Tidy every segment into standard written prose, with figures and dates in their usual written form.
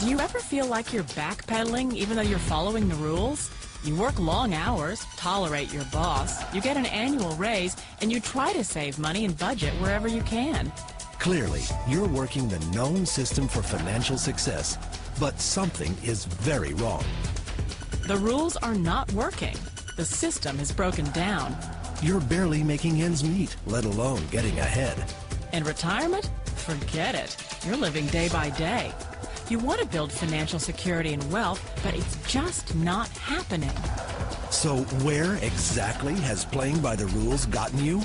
Do you ever feel like you're backpedaling even though you're following the rules? You work long hours, tolerate your boss, you get an annual raise, and you try to save money and budget wherever you can. Clearly, you're working the known system for financial success, but something is very wrong. The rules are not working. The system is broken down. You're barely making ends meet, let alone getting ahead. And retirement? Forget it. You're living day by day. You want to build financial security and wealth, but it's just not happening. So where exactly has playing by the rules gotten you?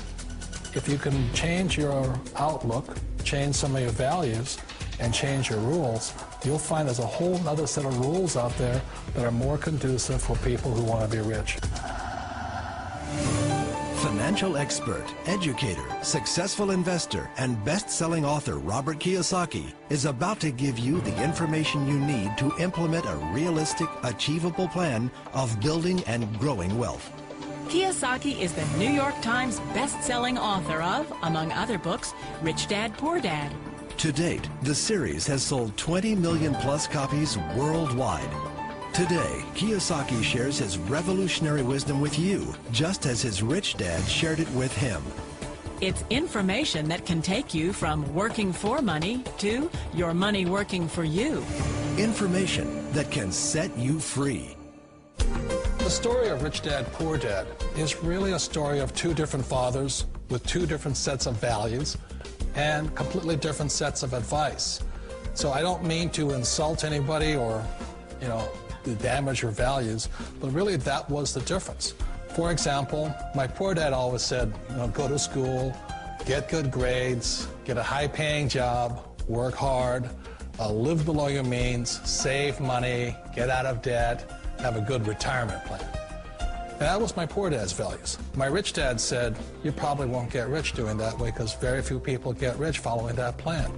If you can change your outlook, change some of your values, and change your rules, you'll find there's a whole other set of rules out there that are more conducive for people who want to be rich. Financial expert, educator, successful investor, and best-selling author Robert Kiyosaki is about to give you the information you need to implement a realistic, achievable plan of building and growing wealth. Kiyosaki is the New York Times best-selling author of, among other books, Rich Dad, Poor Dad. To date, the series has sold 20 million plus copies worldwide. Today, Kiyosaki shares his revolutionary wisdom with you, just as his rich dad shared it with him. It's information that can take you from working for money to your money working for you. Information that can set you free. The story of Rich Dad, Poor Dad is really a story of two different fathers with two different sets of values and completely different sets of advice. So I don't mean to insult anybody or, to damage your values, but really that was the difference. For example, my poor dad always said, go to school, get good grades, get a high-paying job, work hard, live below your means, save money, get out of debt, have a good retirement plan. And that was my poor dad's values. My rich dad said, you probably won't get rich doing that way because very few people get rich following that plan.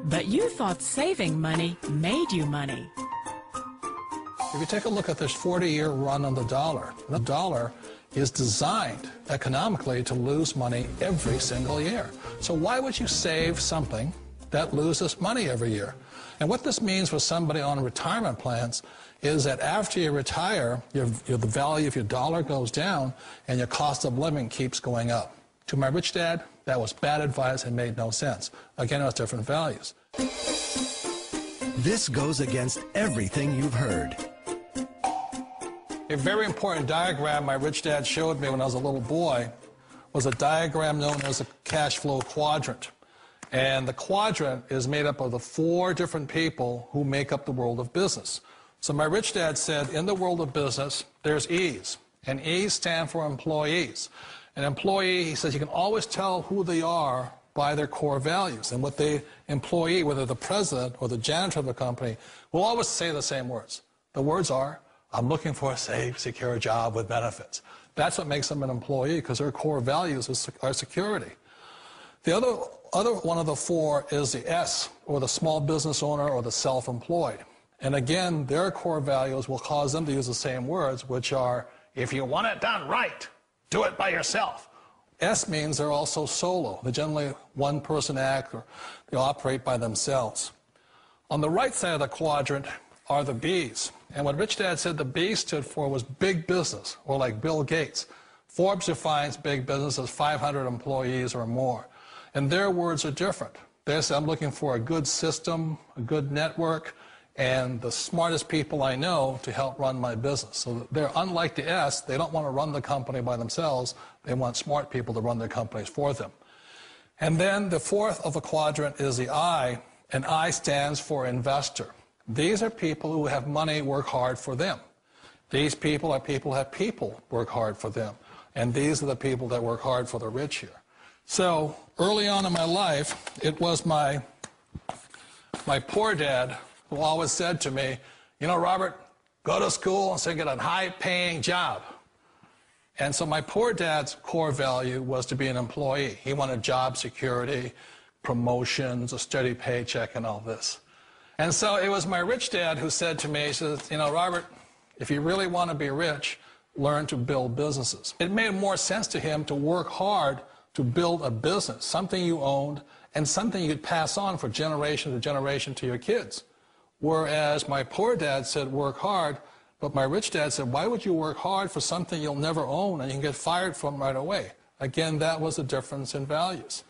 But you thought saving money made you money. If you take a look at this 40-year run on the dollar is designed economically to lose money every single year. So why would you save something that loses money every year? And what this means for somebody on retirement plans is that after you retire, the value of your dollar goes down and your cost of living keeps going up. To my rich dad, that was bad advice and made no sense. Again, it was different values. This goes against everything you've heard. A very important diagram my rich dad showed me when I was a little boy was a diagram known as a cash flow quadrant. And the quadrant is made up of the four different people who make up the world of business. So my rich dad said, in the world of business, there's E's. And E's stand for employees. An employee, he says, you can always tell who they are by their core values. And what the employee, whether the president or the janitor of the company, will always say the same words. The words are, I'm looking for a safe, secure job with benefits. That's what makes them an employee, because their core values are security. The other one of the four is the S, or the small business owner or the self-employed. And again, their core values will cause them to use the same words, which are, if you want it done right, do it by yourself. S means they're also solo. They're generally one-person act, or they operate by themselves. On the right side of the quadrant are the B's. And what Rich Dad said the B stood for was big business, or like Bill Gates. Forbes defines big business as 500 employees or more. And their words are different. They say, I'm looking for a good system, a good network, and the smartest people I know to help run my business. So they're unlike the S. They don't want to run the company by themselves. They want smart people to run their companies for them. And then the fourth of the quadrant is the I, and I stands for investor. These are people who have money work hard for them. These people are people who have people work hard for them. And these are the people that work hard for the rich here. So early on in my life, it was my poor dad who always said to me, Robert, go to school and so get a high-paying job. And so my poor dad's core value was to be an employee. He wanted job security, promotions, a steady paycheck, and all this. And so it was my rich dad who said to me, he says, Robert, if you really want to be rich, learn to build businesses. It made more sense to him to work hard to build a business, something you owned and something you could pass on for generation to generation to your kids. Whereas my poor dad said, work hard, but my rich dad said, why would you work hard for something you'll never own and you can get fired from right away? Again, that was the difference in values.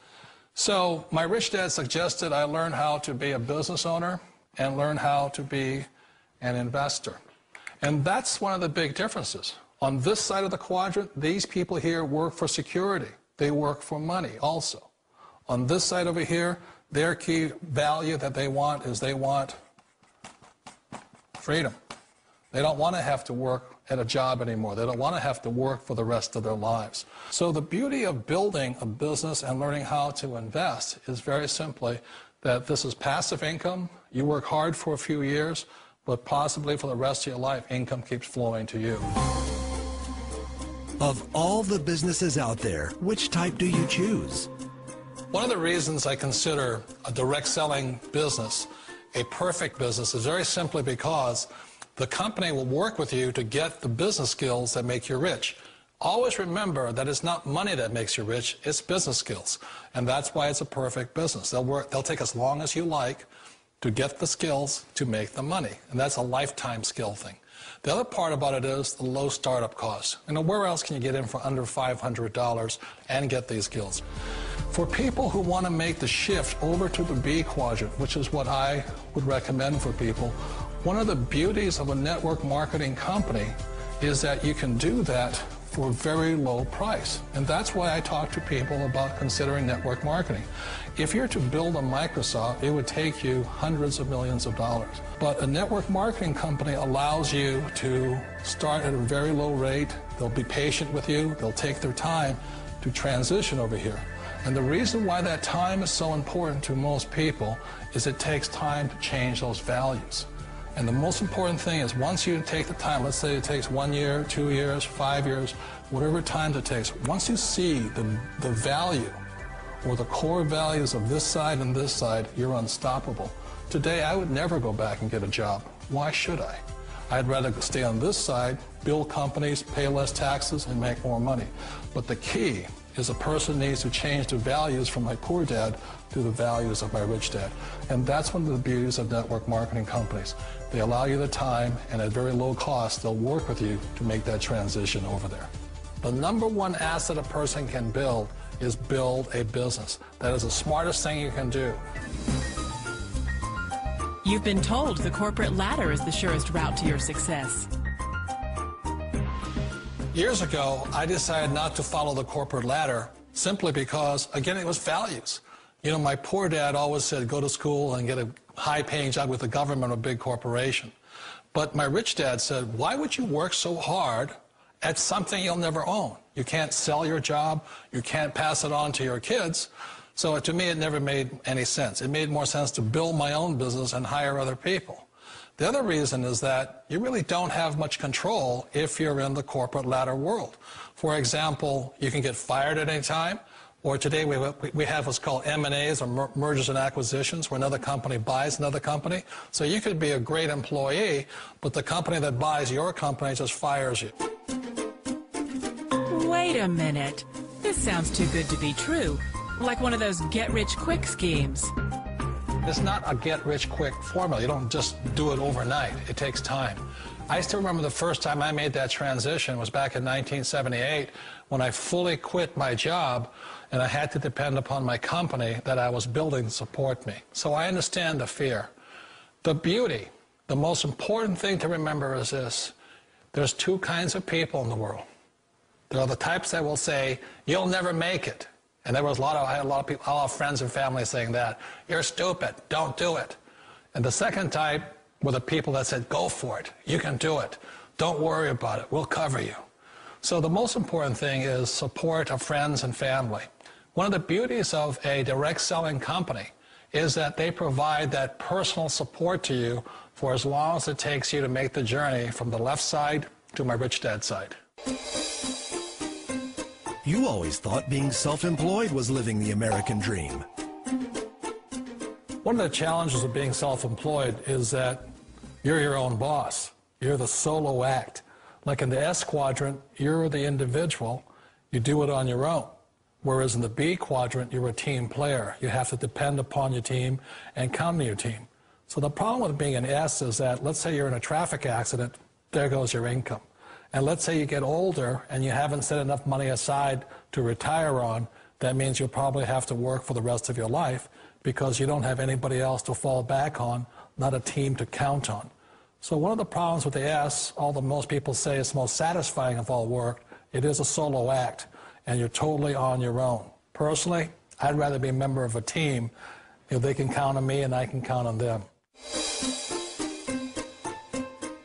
So my rich dad suggested I learn how to be a business owner and learn how to be an investor. And that's one of the big differences. On this side of the quadrant, these people here work for security. They work for money also. On this side over here, their key value that they want is they want freedom. They don't want to have to work at a job anymore. They don't want to have to work for the rest of their lives. So the beauty of building a business and learning how to invest is very simply that this is passive income. You work hard for a few years, but possibly for the rest of your life, income keeps flowing to you. Of all the businesses out there, which type do you choose? One of the reasons I consider a direct selling business a perfect business is very simply because the company will work with you to get the business skills that make you rich. Always remember that it's not money that makes you rich, it's business skills. And that's why it's a perfect business. They'll take as long as you like to get the skills to make the money. And that's a lifetime skill thing. The other part about it is the low startup costs. You know, where else can you get in for under $500 and get these skills? For people who want to make the shift over to the B quadrant, which is what I would recommend for people, one of the beauties of a network marketing company is that you can do that for a very low price. And that's why I talk to people about considering network marketing. If you're to build a Microsoft, it would take you hundreds of millions of dollars. But a network marketing company allows you to start at a very low rate. They'll be patient with you. They'll take their time to transition over here. And the reason why that time is so important to most people is it takes time to change those values. And the most important thing is once you take the time, let's say it takes 1 year, 2 years, 5 years, whatever time it takes, once you see the value or the core values of this side and this side, you're unstoppable. Today, I would never go back and get a job. Why should I? I'd rather stay on this side, build companies, pay less taxes, and make more money. But the key is a person needs to change the values from my poor dad to the values of my rich dad. And that's one of the beauties of network marketing companies. They allow you the time, and at very low cost, they'll work with you to make that transition over there. The number one asset a person can build is build a business. That is the smartest thing you can do. You've been told the corporate ladder is the surest route to your success. Years ago, I decided not to follow the corporate ladder simply because, again, it was values. You know, my poor dad always said, go to school and get a high-paying job with the government or a big corporation. But my rich dad said, why would you work so hard at something you'll never own? You can't sell your job. You can't pass it on to your kids. So to me, it never made any sense. It made more sense to build my own business and hire other people. The other reason is that you really don't have much control if you're in the corporate ladder world. For example, you can get fired at any time, or today we have what's called M&As, or mergers and acquisitions, where another company buys another company. So you could be a great employee, but the company that buys your company just fires you. Wait a minute. This sounds too good to be true. Like one of those get-rich-quick schemes. It's not a get-rich-quick formula. You don't just do it overnight. It takes time. I still remember the first time I made that transition was back in 1978 when I fully quit my job and I had to depend upon my company that I was building to support me. So I understand the fear. The beauty, the most important thing to remember is this. There's two kinds of people in the world. There are the types that will say, you'll never make it. And I had a lot of friends and family saying that. You're stupid, don't do it. And the second type were the people that said, go for it, you can do it. Don't worry about it, we'll cover you. So the most important thing is support of friends and family. One of the beauties of a direct selling company is that they provide that personal support to you for as long as it takes you to make the journey from the left side to my rich dad side. You always thought being self-employed was living the American dream. One of the challenges of being self-employed is that you're your own boss. You're the solo act. Like in the S quadrant, you're the individual. You do it on your own. Whereas in the B quadrant, you're a team player. You have to depend upon your team and count on your team. So the problem with being an S is that, let's say you're in a traffic accident, there goes your income. And let's say you get older and you haven't set enough money aside to retire on, that means you'll probably have to work for the rest of your life because you don't have anybody else to fall back on, not a team to count on. So one of the problems with the S, although most people say it's the most satisfying of all work, it is a solo act, and you're totally on your own. Personally, I'd rather be a member of a team if they can count on me and I can count on them.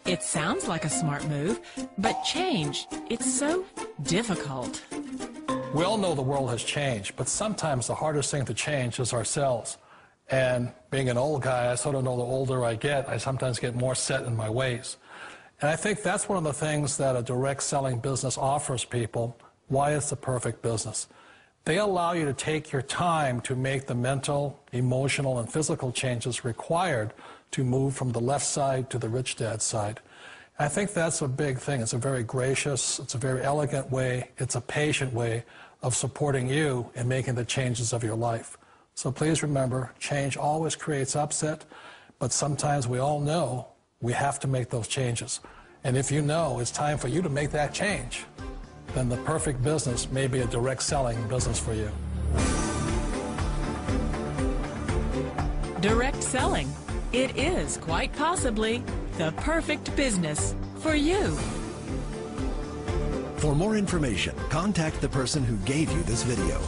It sounds like a smart move, but change, it's so difficult. We all know the world has changed, but sometimes the hardest thing to change is ourselves. And being an old guy, I sort of know the older I get, I sometimes get more set in my ways. And I think that's one of the things that a direct selling business offers people, why it's the perfect business. They allow you to take your time to make the mental, emotional, and physical changes required to move from the left side to the rich dad side. I think that's a big thing. It's a very gracious, it's a very elegant way, it's a patient way of supporting you in making the changes of your life. So please remember, change always creates upset, but sometimes we all know we have to make those changes. And if you know it's time for you to make that change, then the perfect business may be a direct selling business for you. Direct selling. It is quite possibly the perfect business for you. For more information, contact the person who gave you this video.